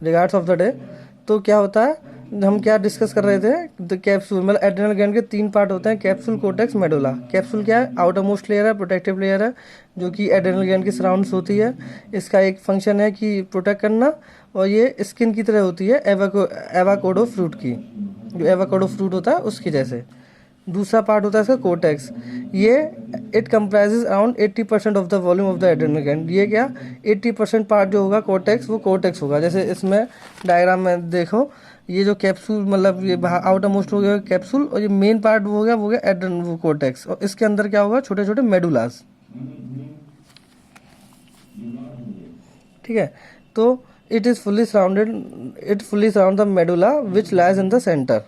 Regards of the day. तो क्या होता है, हम क्या डिस्कस कर रहे थे, द कैप्सूल मतलब एड्रेनल ग्लैंड के 3 पार्ट होते हैं, कैप्सूल, कोर्टेक्स, मेडुला। कैप्सूल क्या है, आउटर मोस्ट लेयर है, प्रोटेक्टिव लेयर है, जो कि एड्रेनल ग्लैंड के सराउंड्स होती है। इसका एक फंक्शन है कि प्रोटेक्ट करना, और ये स्किन की तरह होती है एवाकोडो फ्रूट की, जो एवाकोडो फ्रूट होता है उसकी जैसे। दूसरा पार्ट होता है इसका कोर्टेक्स। ये it comprises around 80% of the volume of the adrenal gland. ये क्या 80% पार्ट जो होगा कोर्टेक्स, वो कोर्टेक्स होगा। जैसे इसमें डायग्राम में देखो, ये जो कैप्सूल मतलब ये आउटर मोस्ट हो गया कैप्सूल, और ये मेन पार्ट वो हो गया एड्रेनल वो कोर्टेक्स, और इसके अंदर क्या होगा, छोटे छोटे मेडुलास। ठीक है, तो it fully surround the medulla which lies in the centre.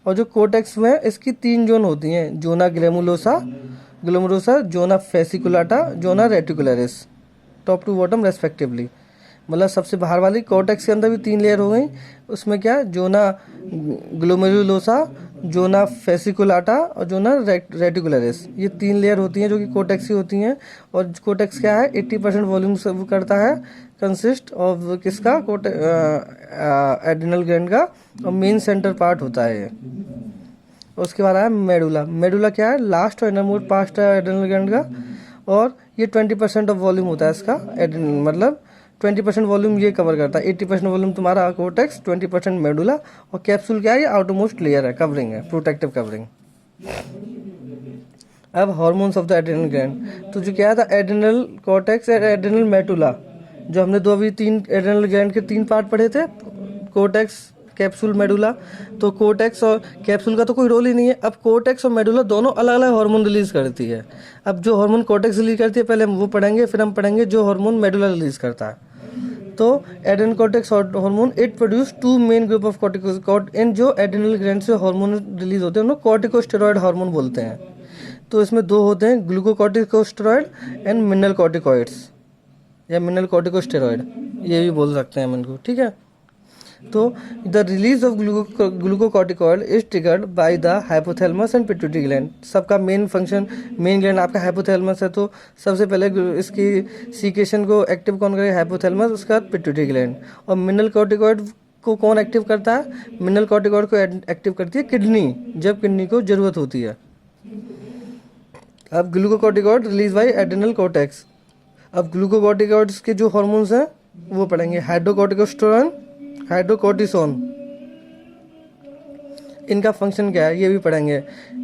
और जो कोर्टेक्स में इसकी 3 जोन होती हैं, zona glomerulosa, zona fasciculata, zona reticularis, top to bottom respectively. मतलब सबसे बाहर वाली कोर्टेक्स के अंदर भी 3 लेयर हो गई। उसमें क्या, जोना ग्लोमेरुलोसा, जोना फेसिकुलाटा और जोना रेटिकुलरिस, ये 3 लेयर होती हैं जो कि कोर्टेक्स की होती हैं। और कोर्टेक्स क्या है, 80% वॉल्यूम सर्व करता है, कंसिस्ट ऑफ किसका, एड्रेनल ग्लैंड का, और मेन सेंटर पार्ट होता है ये। उसके बाद आया मेडुला। मेडुला क्या है, लास्ट और इनरमोस्ट पार्ट है एड्रेनल ग्लैंड का, और ये 20% ऑफ वॉल्यूम होता है इसका, मतलब 20% वॉल्यूम ये कवर करता है। 80% वॉल्यूम तुम्हारा कोर्टेक्स, 20% मेडुला, और कैप्सूल क्या है, ये आउटर मोस्ट लेयर है, कवरिंग है, प्रोटेक्टिव कवरिंग। अब hormones of the adrenal gland, तो जो क्या था, एड्रेनल कोर्टेक्स, एड्रेनल मेडुला, जो हमने दो अभी 3 एड्रेनल ग्लैंड के 3 पार्ट पढ़े थे, कोर्टेक्स, कैप्सूल, मेडुला। तो कोर्टेक्स और कैप्सूल का तो कोई रोल ही नहीं है। अब कोर्टेक्स और मेडुला दोनों अलग अलग हार्मोन रिलीज करती है। अब जो हार्मोन कोर्टेक्स रिलीज करती है पहले हम वो पढ़ेंगे, फिर हम पढ़ेंगे जो हार्मोन मेडुला रिलीज करता है। तो adrenal cortex hormone, it produce 2 main group of corticosteroid. इन जो एड्रेनल ग्लैंड से हार्मोन रिलीज होते हैं उन्हें कॉर्टिकोस्टेरॉइड हार्मोन बोलते हैं। तो इसमें 2 होते हैं, ग्लूकोकॉर्टिकोस्टेरॉइड एंड मिनरल कॉर्टिकॉइड्स, या मिनरल कॉर्टिकोस्टेरॉइड ये भी बोल सकते हैं हम इनको। ठीक है, तो the release of glucocorticoid is triggered by the hypothalamus and pituitary gland. सबका मेन फंक्शन, मेन ग्लैंड आपका हाइपोथैलेमस है, तो सबसे पहले इसकी सीक्रेशन को एक्टिव कौन करेगा, हाइपोथैलेमस, उसके बाद पिट्यूटरी ग्लैंड। और मिनरल कॉर्टिकॉइड को कौन एक्टिव करता है, मिनरल कॉर्टिकॉइड को एक्टिव करती है किडनी, जब किडनी को जरूरत होती है। अब glucocorticoid release by adrenal cortex. अब ग्लूकोकॉर्टिकॉइड्स के जो हार्मोन्स हैं वो पढ़ेंगे, हाइड्रोकॉर्टिकोस्टेरोन, हाइड्रोकोर्टिसोन, इनका फंक्शन क्या है ये भी पढ़ेंगे।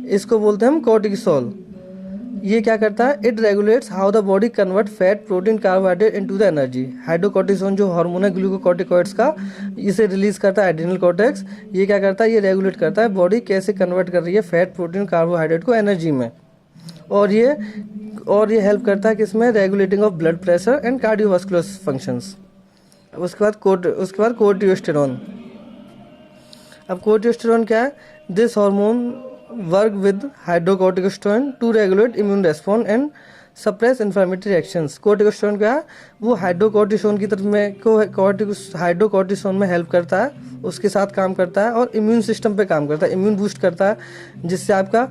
इसको बोलते हैं हम कॉर्टिसोल। ये क्या करता है, it regulates how the body convert fat, protein, carbohydrate into the energy. Hydrocortisone जो हार्मोन है ग्लूकोकॉर्टिकॉइड्स का, इसे रिलीज करता है एड्रेनल कोर्टेक्स। ये क्या करता है, ये रेगुलेट करता है बॉडी कैसे कन्वर्ट कर रही है फैट, प्रोटीन, कार्बोहाइड्रेट को एनर्जी में। और ये हेल्प करता है किसमें, regulating of blood pressure and cardiovascular functions. उसके बाद कोर्टिकोस्टेरोन। अब कोर्टिकोस्टेरोन क्या है, this hormone work with hydrocorticosterone to regulate immune response and suppress inflammatory reactions. Corticosterone क्या है, वो हाइड्रोकोर्टिसोन की तरफ में हाइड्रोकोर्टिसोन में हेल्प करता है, उसके साथ काम करता है, और इम्यून सिस्टम पे काम करता है, इम्यून बूस्ट करता है, जिससे आपका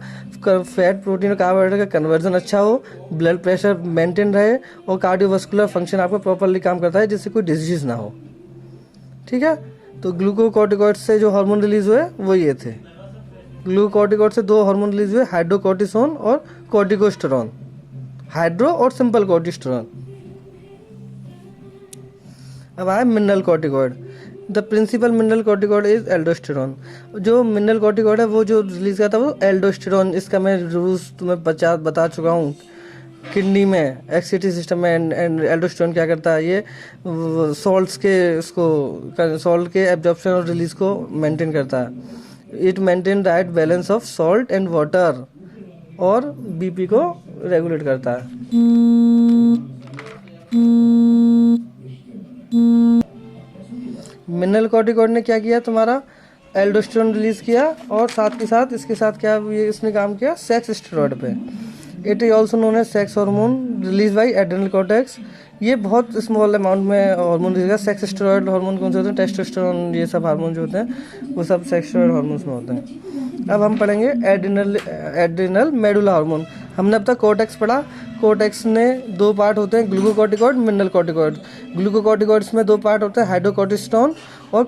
फैट, प्रोटीन और कार्बोहाइड्रेट का कन्वर्जन अच्छा हो, ब्लड प्रेशर मेंटेन रहे, और कार्डियोवास्कुलर फंक्शन आपका प्रॉपरली काम करता है, जिससे कोई डिजीज ना हो। ठीक है, तो ग्लूकोकॉर्टिकॉइड से जो हार्मोन रिलीज हुए वो ये थे। ग्लूकोकॉर्टिकॉइड से 2 हार्मोन रिलीज हुए, हाइड्रोकोर्टिसोन और कोर्टिकोस्टेरोन, हाइड्रो और सिंपल कोर्टिकोस्टेरोन। अब आए mineral corticoid. The principal mineral corticoid is aldosterone. जो मिनरल कॉर्टिकॉइड है वो जो रिलीज करता है वो एल्डोस्टेरोन। इसका मैं रूल्स तुम्हें बता चुका हूँ। किडनी में, एक्सिटी सिस्टम में एल्डोस्टेरोन क्या करता है, ये सॉल्ट के एब्जॉर्प्शन और रिलीज को मेंटेन करता है। It maintain right balance of salt and water, और बीपी को रेगुलेट करता है। मिनरल कॉर्टिकॉइड ने क्या किया, तुम्हारा एल्डोस्टेरोन रिलीज किया, और साथ के साथ इसके साथ क्या ये इसने काम किया, सेक्स स्टेरॉइड पे। It is also known as sex hormone release by adrenal cortex. ये बहुत स्मॉल अमाउंट में hormone release. Sex steroid hormone कौन से होते हैं, टेस्टोस्टेरोन, ये सब हार्मोन जो होते हैं वो सब सेक्स स्टेरॉइड हार्मोन्स में होते हैं। अब हम पढ़ेंगे एड्रेनल मेडुला हार्मोन। हमने अब तक कोर्टेक्स पढ़ा। कोर्टेक्स में दो पार्ट होते हैं, ग्लूकोकॉर्टिकॉइड, मिनरल कॉर्टिकॉइड। ग्लूकोकॉर्टिकॉइड्स में दो पार्ट होते हैं, हाइड्रोकॉर्टिस्टोन और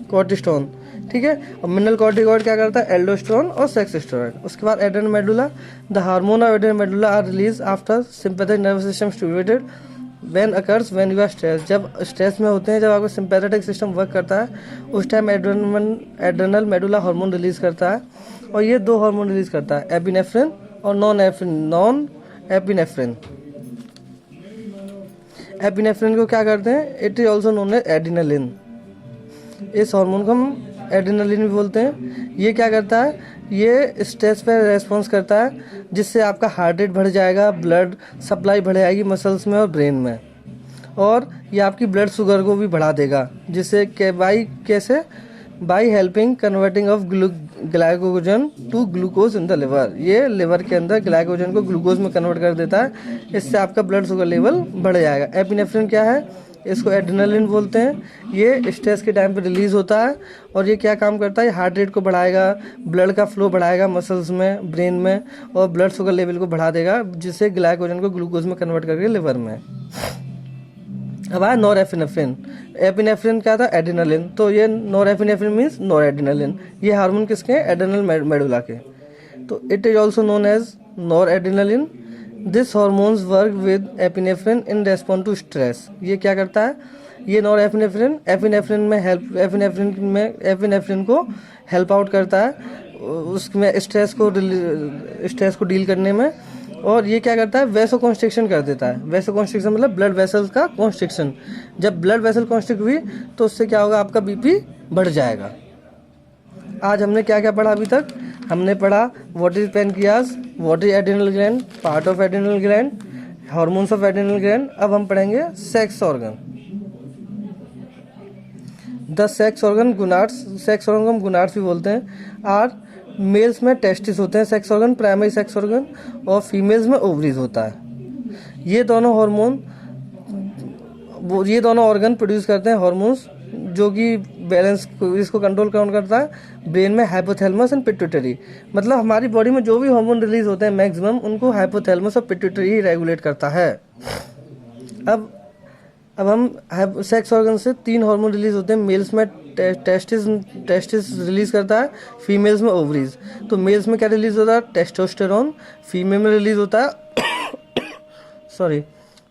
कॉर्टिस्टोन, ठीक है। और मिनरल कॉर्टिकॉइड क्या करता है, एल्डोस्टेरोन और सेक्स स्टेरॉइड। उसके बाद adrenal medulla, the hormone of adrenal medulla are release after sympathetic nervous system stimulated when occurs when you are stress. जब स्ट्रेस में होते हैं, जब आपका सिंपैथेटिक सिस्टम वर्क करता है, उस time adrenal medulla hormone release करता है। और ये दो हार्मोन रिलीज करता है, एपिनेफ्रिन और नॉन एपिनेफ्रिन। एपिनेफ्रिन को क्या करते हैं, it is also known as adrenaline. इस हार्मोन को हम एड्रेनलिन भी बोलते हैं। ये क्या करता है, ये स्ट्रेस पर रेस्पॉन्स करता है, जिससे आपका हार्ट रेट बढ़ जाएगा, ब्लड सप्लाई बढ़ जाएगी मसल्स में और ब्रेन में, और ये आपकी ब्लड शुगर को भी बढ़ा देगा, जिससे कैसे by helping converting of glycogen to glucose in the liver. ये लिवर के अंदर ग्लाइकोजन को ग्लूकोज में कन्वर्ट कर देता है, इससे आपका ब्लड शुगर लेवल बढ़ जाएगा। एपिनेफ्रिन क्या है, इसको एड्रेनलिन बोलते हैं। ये स्ट्रेस के टाइम पे रिलीज होता है, और ये क्या काम करता है, हार्ट रेट को बढ़ाएगा, ब्लड का फ्लो बढ़ाएगा मसल्स में, ब्रेन में, और ब्लड शुगर लेवल को बढ़ा देगा, जिससे ग्लाइकोजन को ग्लूकोज में कन्वर्ट करके लिवर में। अब आया नॉरएपिनेफ्रिन। एपिनेफ्रिन क्या था, एड्रेनलिन। तो ये नॉरएपिनेफ्रिन मीन्स नॉरएड्रेनलिन। ये हार्मोन किसके हैं, एड्रेनल मेडुला के। तो it is also known as noradrenaline. This hormones work with epinephrine in response to stress. ये क्या करता है, ये नॉरएपिनेफ्रिन एपिनेफ्रिन को हेल्प आउट करता है उसमें स्ट्रेस को डील करने में। और ये क्या करता है, वैसो कॉन्स्ट्रिक्शन कर देता है। वैसो कॉन्स्ट्रिक्शन मतलब ब्लड वेसल्स का कॉन्स्ट्रिक्शन। जब ब्लड वेसल कॉन्स्ट्रिक्ट हुई तो उससे क्या होगा, आपका बीपी बढ़ जाएगा। आज हमने क्या क्या पढ़ा अभी तक, हमने पढ़ा what is pancreas, what is adrenal gland, part of adrenal gland, hormones of adrenal gland. अब हम पढ़ेंगे sex organ. The sex organ gonads, sex organ को हम गुनाड्स भी बोलते हैं। आर मेल्स में टेस्टिस होते हैं sex organ, primary sex organ, और फीमेल्स में ओवरीज होता है। ये दोनों ऑर्गन प्रोड्यूस करते हैं हार्मोन्स, जो कि बैलेंस इसको कंट्रोल कौन करता है, ब्रेन में हाइपोथैलेमस एंड पिट्यूटरी। मतलब हमारी बॉडी में जो भी हार्मोन रिलीज होते हैं मैक्सिमम, उनको हाइपोथैलेमस और पिट्यूटरी ही रेगुलेट करता है। अब हम सेक्स ऑर्गन से तीन हार्मोन रिलीज होते हैं। मेल्स में टेस्टिस रिलीज करता है, फीमेल्स में ओवरीज। तो मेल्स में क्या रिलीज होता है, टेस्टोस्टेरोन। फीमेल में रिलीज होता है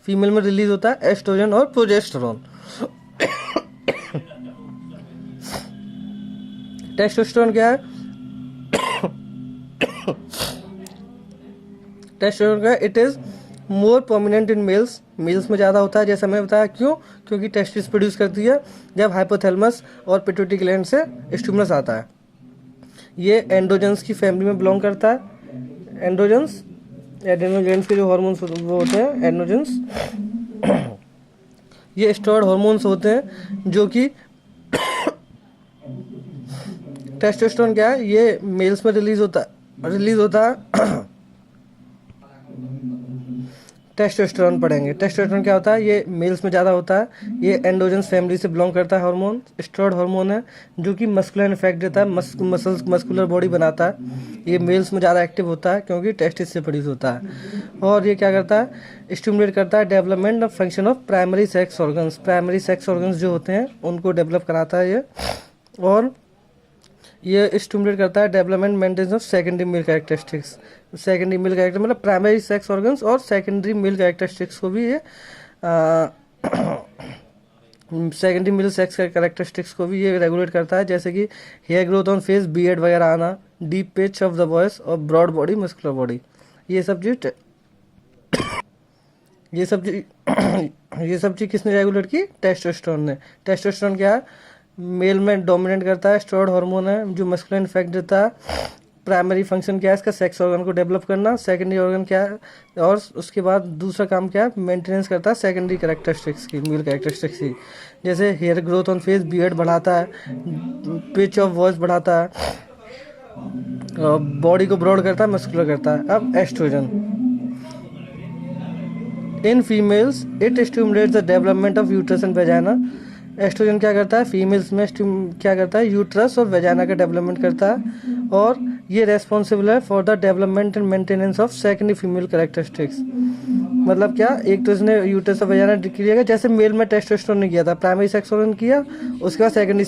फीमेल में रिलीज होता है एस्ट्रोजन और प्रोजेस्टेरोन। टेस्टोस्टेरोन क्या है, टेस्टोस्टेरोन क्या है, it is more prominent in males में ज़्यादा होता है। जैसा मैं बताया, क्यों, क्योंकि टेस्टिस प्रोड्यूस करती है जब हाइपोथैलेमस और पिट्यूटरी ग्लैंड से स्टिमुलस आता है। ये एंड्रोजन्स की फैमिली में बिलोंग करता है। एंड्रोजन्स एड्रेनल ग्लैंड्स के जो हार्मोन्स वो होते हैं एंड्रोजन्स। ये स्टेरॉयड हार्मोन्स होते हैं, जो कि टेस्टोस्टेरोन क्या है, ये मेल्स में रिलीज होता है टेस्टोस्टेरोन पढ़ेंगे। टेस्टोस्टेरोन क्या होता है, ये मेल्स में ज़्यादा होता है। ये एंडोजन्स फैमिली से बिलोंग करता है हार्मोन। स्टेरॉयड हार्मोन है, जो कि मस्कुलर इफेक्ट देता है, मस्कुलर बॉडी बनाता है। ये मेल्स में ज़्यादा एक्टिव होता है, क्योंकि टेस्टिस से प्रोड्यूस होता है। और ये क्या करता है, स्टिमुलेट करता है development of function of primary sex organs. Primary sex organs जो होते हैं उनको डेवलप कराता है ये। और ये स्टिमुलेट करता है development maintenance of secondary male characteristics. Secondary male character मतलब प्राइमरी सेक्स ऑर्गन्स और सेकेंडरी मेल कैरेक्टरिस्टिक्स को भी ये सेकेंडरी मेल सेक्स कैरेक्टरिस्टिक्स को भी ये रेगुलेट करता है, जैसे कि hair growth on face, beard वगैरह आना, deep pitch of the voice और ब्रॉड बॉडी, मस्कुलर बॉडी। ये सब चीज किसने रेगुलेट की, टेस्टोस्टेरोन ने। टेस्टोस्टेरोन क्या है, मेल में डोमिनेट करता है, स्टेरॉयड हार्मोन है जो मस्कुलर इफेक्ट देता है। प्राइमरी फंक्शन क्या है इसका, सेक्स ऑर्गन को डेवलप करना। सेकेंडरी ऑर्गन क्या है, और उसके बाद दूसरा काम क्या है, मेंटेनेंस करता है सेकेंडरी कैरेक्टरिस्टिक्स की, मेल कैरेक्टरिस्टिक्स की। जैसे hair growth on face, beard बढ़ाता है, पिच ऑफ वॉइस बढ़ाता है, बॉडी को ब्रॉड करता है, मस्कुलर करता है। अब estrogen in females it stimulates the development of uterus and vagina. Estrogen क्या करता है, फीमेल्स में क्या करता है, यूट्रस और वेजाइना का डेवलपमेंट करता है। और ये रेस्पॉन्सिबल है for the development and maintenance of secondary female characteristics. मतलब क्या, एक तो इसने यूट्रस ऑफ वजाइना क्रिएट, जैसे मेल में टेस्टोस्टेरोन ने किया था, प्राइमरी सेक्स हार्मोन किया, उसके बाद सेकेंडरी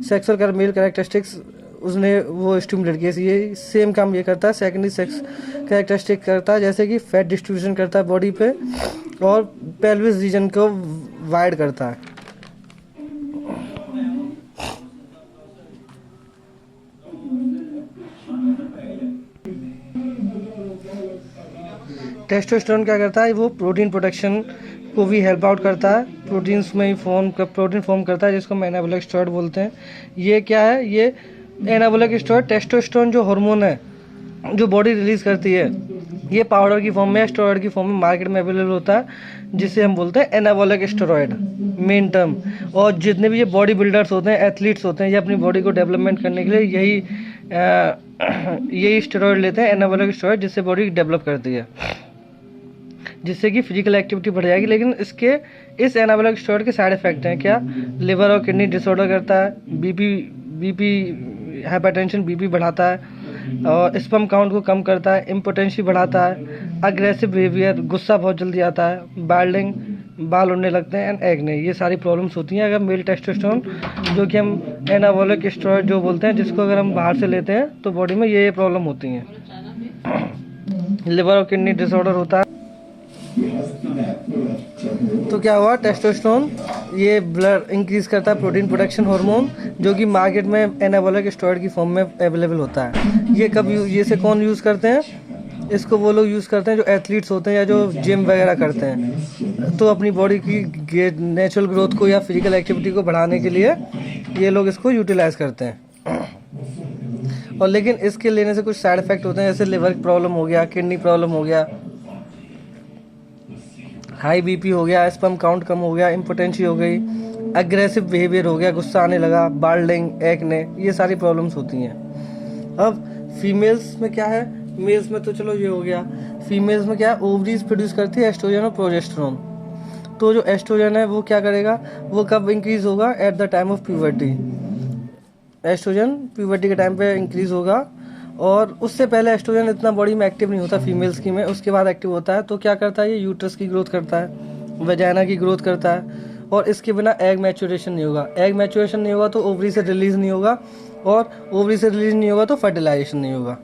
सेक्सुअल मेल कैरेक्टरिस्टिक्स उसने वो स्टिमुलेट किया। ये सेम काम ये करता है, सेकेंडरी सेक्स कैरेक्टरिस्टिक करता है, जैसे कि फैट डिस्ट्रीब्यूशन करता है बॉडी पे और पेल्विस रीजन को वाइड करता है। टेस्टोस्टेरोन क्या करता है, वो प्रोटीन प्रोडक्शन को भी हेल्प आउट करता है, प्रोटीन्स में ही प्रोटीन फॉर्म करता है, जिसको हम एनाबॉलिक स्टेरॉइड बोलते हैं। ये क्या है, ये एनाबॉलिक स्टेरॉइड टेस्टोस्टेरोन जो हार्मोन है जो बॉडी रिलीज करती है, ये पाउडर की फॉर्म में, स्टेरॉइड की फॉर्म में मार्केट में अवेलेबल होता है, जिसे हम बोलते हैं एनाबॉलिक स्टेरॉइड, मेन टर्म। और जितने भी ये बॉडी बिल्डर्स होते हैं, एथलीट्स होते हैं, ये अपनी बॉडी को डेवलपमेंट करने के लिए यही स्टेरॉइड लेते हैं, एनाबॉलिक स्टेरॉइड, जिससे बॉडी डेवलप करती है, जिससे कि फिजिकल एक्टिविटी बढ़ जाएगी। लेकिन इस एनाबॉलिक स्टेरॉइड के साइड इफेक्ट हैं क्या, लिवर और किडनी डिसऑर्डर करता है, बीपी हाइपरटेंशन, बीपी बढ़ाता है, और स्पर्म काउंट को कम करता है, इम्पोटेंसी बढ़ाता है, अग्रेसिव बिहेवियर, गुस्सा बहुत जल्दी आता है, बाल्डिंग, बाल उड़ने लगते हैं, एंड एक्ने, ये सारी प्रॉब्लम्स होती हैं अगर मेल टेस्टोस्टेरोन, जो कि हम एनाबॉलिक स्टेरॉइड जो बोलते हैं, जिसको अगर हम बाहर से लेते हैं तो बॉडी में ये प्रॉब्लम होती हैं। लिवर और किडनी डिसऑर्डर होता है। तो क्या हुआ, टेस्टोस्टेरोन ये ब्लड इंक्रीज करता है, प्रोटीन प्रोडक्शन हार्मोन, जो कि मार्केट में एनाबॉलिक स्टेरॉइड की फॉर्म में अवेलेबल होता है। ये कब ये से कौन यूज़ करते हैं, इसको वो लोग यूज़ करते हैं जो एथलीट्स होते हैं या जो जिम वगैरह करते हैं, तो अपनी बॉडी की नेचुरल ग्रोथ को या फिजिकल एक्टिविटी को बढ़ाने के लिए ये लोग इसको यूटिलाइज करते हैं। और लेकिन इसके लेने से कुछ साइड इफेक्ट होते हैं, जैसे लिवर प्रॉब्लम हो गया, किडनी प्रॉब्लम हो गया, हाई बीपी हो गया, स्पर्म काउंट कम हो गया, इम्पोटेंसी हो गई, अग्रेसिव बिहेवियर हो गया, गुस्सा आने लगा, बाल्डिंग, एक्ने, ये सारी प्रॉब्लम्स होती हैं। अब फीमेल्स में क्या है, मेल्स में तो चलो ये हो गया, फीमेल्स में क्या है, ओवरीज प्रोड्यूस करती है एस्ट्रोजन और प्रोजेस्टेरोन। तो जो एस्ट्रोजन है वो क्या करेगा, वो कब इंक्रीज होगा, at the time of puberty. Estrogen puberty के टाइम पे इंक्रीज होगा, और उससे पहले एस्ट्रोजन इतना बॉडी में एक्टिव नहीं होता फीमेल्स की में, उसके बाद एक्टिव होता है। तो क्या करता है, ये यूट्रस की ग्रोथ करता है, वजाइना की ग्रोथ करता है, और इसके बिना एग मैच्योरेशन नहीं होगा। एग मैच्योरेशन नहीं होगा तो ओवरी से रिलीज नहीं होगा, और ओवरी से रिलीज नहीं होगा तो फर्टिलाइजेशन नहीं होगा।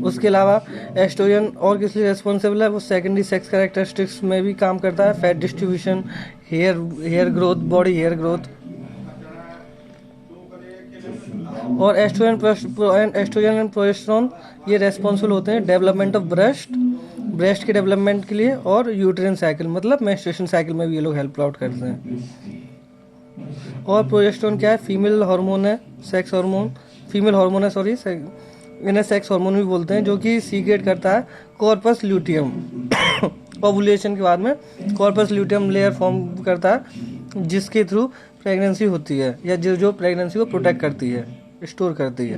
उसके अलावा एस्ट्रोजन और किस लिए रेस्पॉन्सिबल है, वो सेकेंडरी सेक्स कैरेक्टरिस्टिक्स में भी काम करता है, fat distribution, hair growth, body hair growth. और एस्ट्रोजन एंड प्रोजेस्टेरोन ये रेस्पॉन्सिबल होते हैं डेवलपमेंट ऑफ ब्रेस्ट के डेवलपमेंट के लिए, और यूट्रिन साइकिल मतलब मेंस्ट्रुएशन साइकिल में भी ये लोग हेल्प आउट करते हैं। और प्रोजेस्टेरोन क्या है, फीमेल हार्मोन है, सेक्स हार्मोन, फीमेल हार्मोन है, सॉरी, इन्हें सेक्स हार्मोन भी बोलते हैं, जो कि सीक्रेट करता है कॉर्पस ल्यूटियम। ओवुलेशन के बाद में कॉर्पस ल्यूटियम लेयर फॉर्म करता है, जिसके थ्रू प्रेगनेंसी होती है, या जो प्रेगनेंसी को प्रोटेक्ट करती है, स्टोर करती है।